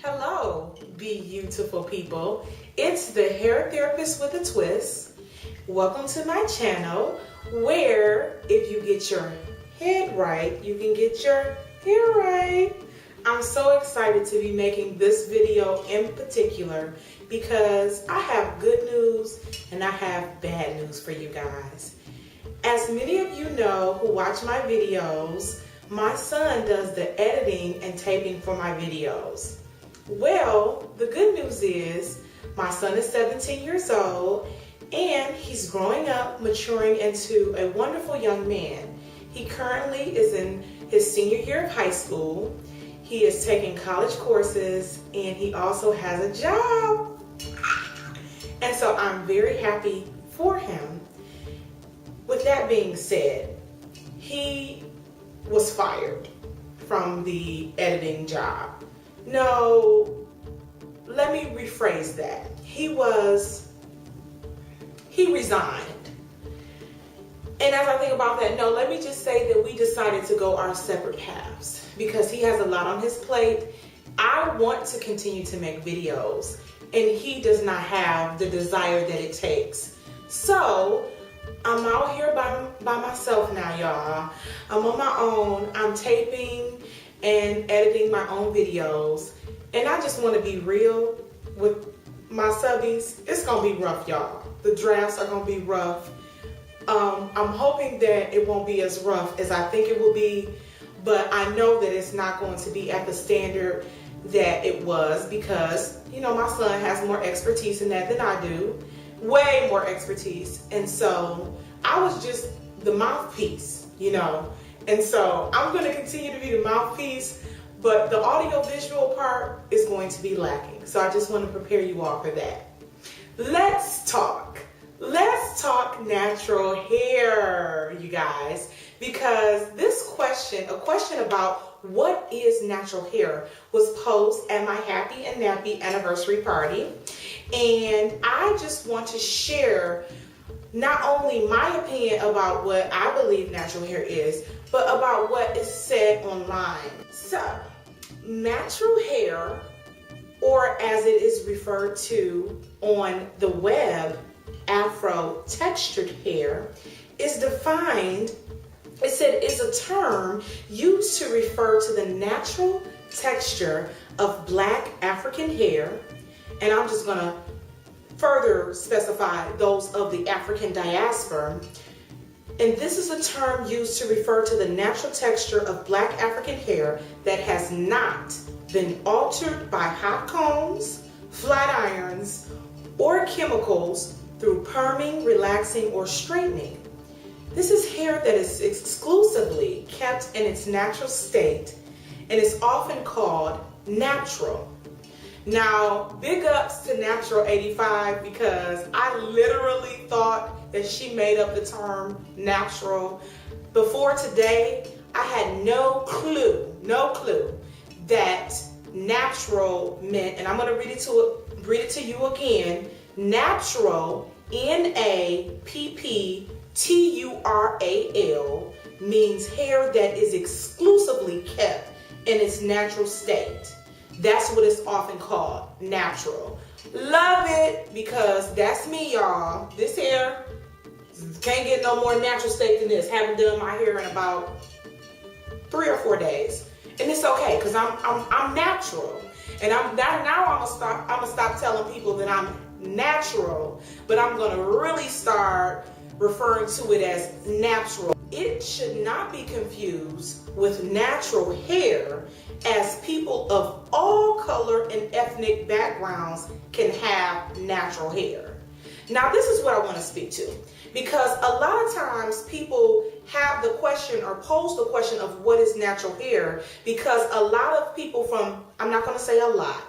Hello, beautiful people. It's the hair therapist with a twist. Welcome to my channel where if you get your head right, you can get your hair right. I'm so excited to be making this video in particular because I have good news and I have bad news for you guys. As many of you know who watch my videos, my son does the editing and taping for my videos. Well, the good news is my son is 17 years old and he's growing up, maturing into a wonderful young man. He currently is in his senior year of high school. He is taking college courses and he also has a job. And so I'm very happy for him. With that being said, he was fired from the editing job. No, let me rephrase that. He resigned. And as I think about that, no, let me just say that we decided to go our separate paths because he has a lot on his plate. I want to continue to make videos and he does not have the desire that it takes. So I'm out here by myself now, y'all. I'm on my own. I'm taping and editing my own videos. And I just want to be real with my subbies. It's going to be rough, y'all. The drafts are going to be rough. I'm hoping that it won't be as rough as I think it will be, but I know that it's not going to be at the standard that it was because, you know, my son has more expertise in that than I do. Way more expertise. And so I was just the mouthpiece, you know. And so I'm going to continue to be the mouthpiece, but the audio visual part is going to be lacking. So I just want to prepare you all for that. Let's talk natural hair, you guys, because this question, a question about what is natural hair, was posed at my Happy and Nappy anniversary party. And I just want to share not only my opinion about what I believe natural hair is, but about what is said online. So, natural hair, or as it is referred to on the web, Afro-Textured hair, is defined, it said, is a term used to refer to the natural texture of black African hair. And I'm just gonna further specify those of the African diaspora. And this is a term used to refer to the natural texture of black African hair that has not been altered by hot combs, flat irons, or chemicals through perming, relaxing, or straightening. This is hair that is exclusively kept in its natural state and is often called natural. Now, big ups to Natural 85 because I literally thought that she made up the term natural. Before today, I had no clue that natural meant, and I'm going to read it to you again. Natural, N-A-P-P-T-U-R-A-L, means hair that is exclusively kept in its natural state. That's what it's often called, natural. Love it because that's me, y'all. This hair can't get no more natural state than this. Haven't done my hair in about 3 or 4 days. And it's okay because I'm natural. And I'm gonna stop telling people that I'm natural, but I'm gonna really start referring to it as natural. It should not be confused with natural hair, as people of all color and ethnic backgrounds can have natural hair. Now, this is what I want to speak to, because a lot of times people have the question or pose the question of what is natural hair, because a lot of people from, I'm not going to say a lot,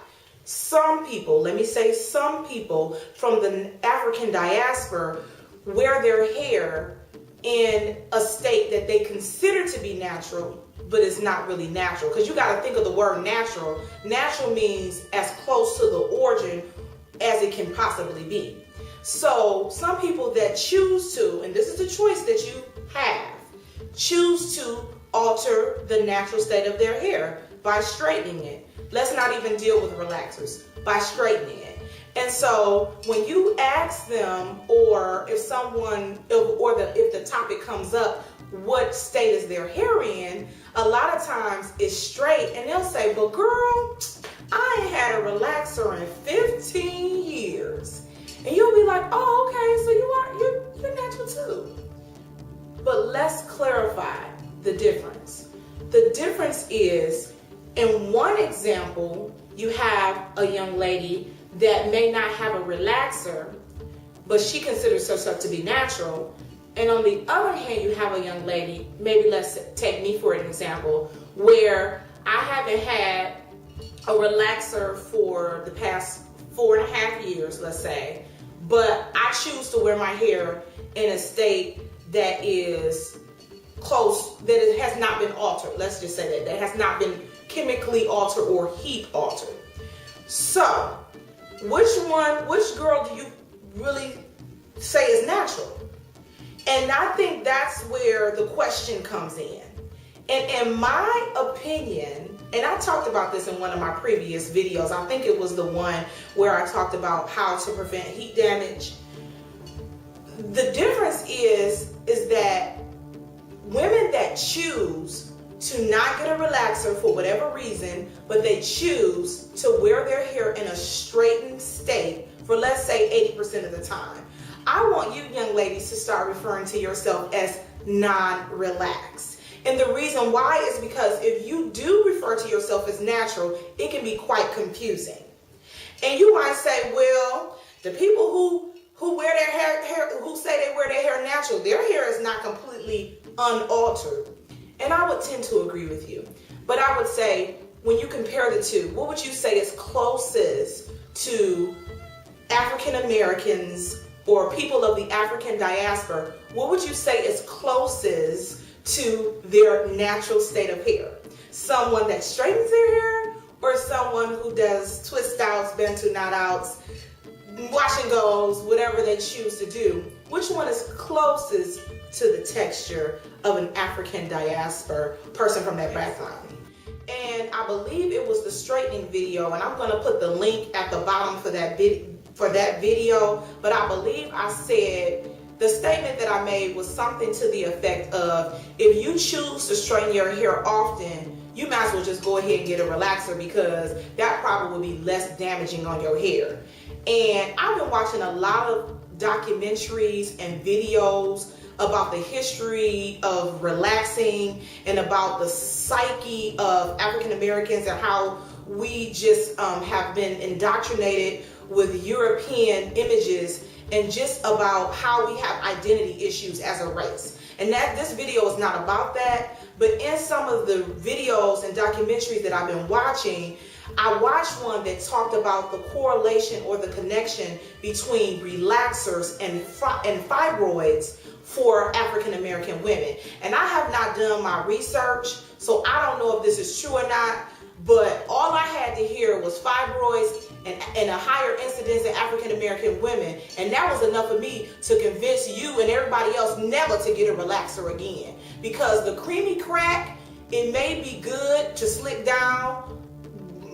some people, let me say some people from the African diaspora wear their hair in a state that they consider to be natural, but it's not really natural. Because you got to think of the word natural. Natural means as close to the origin as it can possibly be. So some people that choose to, and this is the choice that you have, choose to alter the natural state of their hair. by straightening it. Let's not even deal with relaxers, by straightening it. And so when you ask them, or if the topic comes up, what state is their hair in, a lot of times it's straight, and they'll say, but girl, I ain't had a relaxer in 15 years. And you'll be like, oh, okay, so you're natural too. But let's clarify the difference. The difference is, in one example, you have a young lady that may not have a relaxer, but she considers herself to be natural. And on the other hand, you have a young lady, maybe let's take me for an example, where I haven't had a relaxer for the past 4.5 years, let's say, but I choose to wear my hair in a state that is close, that it has not been altered. Let's just say that has not been chemically altered or heat altered. So, which girl do you really say is natural? And I think that's where the question comes in. And in my opinion, and I talked about this in one of my previous videos, I think it was the one where I talked about how to prevent heat damage. The difference is that women that choose to not get a relaxer for whatever reason, but they choose to wear their hair in a straightened state for, let's say, 80% of the time. I want you young ladies to start referring to yourself as non-relaxed. And the reason why is because if you do refer to yourself as natural, it can be quite confusing. And you might say, well, the people who wear their hair, who say they wear their hair natural, their hair is not completely unaltered. And I would tend to agree with you. But I would say, when you compare the two, what would you say is closest to African Americans or people of the African diaspora? What would you say is closest to their natural state of hair? Someone that straightens their hair, or someone who does twist outs, bantu knot outs, wash and goes, whatever they choose to do? Which one is closest to the texture of an African diaspora person from that background? And I believe it was the straightening video, and I'm going to put the link at the bottom for that video, but I believe I said, the statement that I made was something to the effect of, if you choose to straighten your hair often, you might as well just go ahead and get a relaxer, because that probably will be less damaging on your hair. And I've been watching a lot of documentaries and videos about the history of relaxing and about the psyche of African Americans and how we just have been indoctrinated with European images, and just about how we have identity issues as a race. And that this video is not about that, but in some of the videos and documentaries that I've been watching, I watched one that talked about the correlation or the connection between relaxers and fibroids for African American women. And I have not done my research, so I don't know if this is true or not, but all I had to hear was fibroids and a higher incidence in African American women, and that was enough for me to convince you and everybody else never to get a relaxer again. Because the creamy crack, it may be good to slick down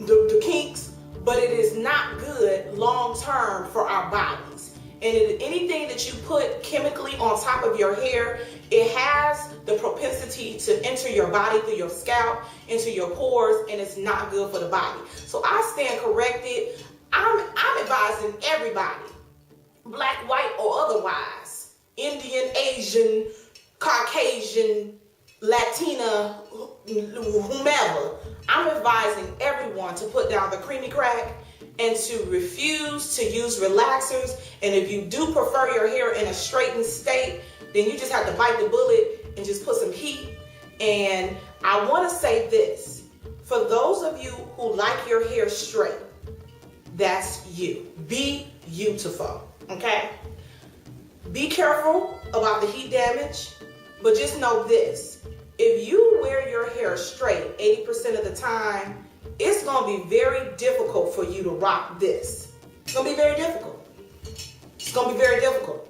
the kinks, but it is not good long term for our bodies. And anything that you put chemically on top of your hair, it has the propensity to enter your body through your scalp, into your pores, and it's not good for the body. So I stand corrected. I'm advising everybody, black, white, or otherwise, Indian, Asian, Caucasian, Latina, whomever, I'm advising everyone to put down the creamy crack and to refuse to use relaxers. And if you do prefer your hair in a straightened state, then you just have to bite the bullet and just put some heat. And I want to say this, for those of you who like your hair straight, that's you. Be beautiful, okay? Be careful about the heat damage, but just know this. If you wear your hair straight 80% of the time, it's going to be very difficult for you to rock this. It's going to be very difficult. It's going to be very difficult.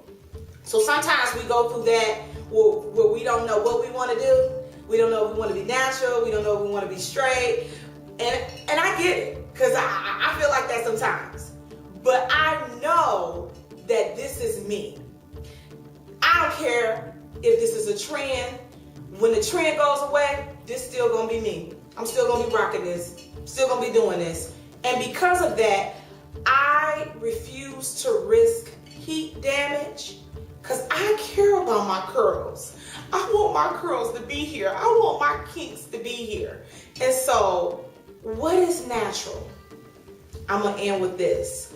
So sometimes we go through that where we don't know what we want to do. We don't know if we want to be natural. We don't know if we want to be straight. And I get it, because I feel like that sometimes. But I know that this is me. I don't care if this is a trend. When the trend goes away, this still gonna be me. I'm still gonna be rocking this. Still gonna be doing this. And because of that, I refuse to risk heat damage, because I care about my curls. I want my curls to be here. I want my kinks to be here. And so, what is natural? I'm gonna end with this.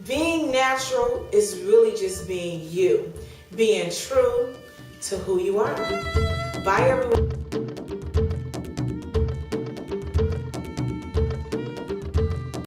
Being natural is really just being you. Being true to who you are. Bye, everyone.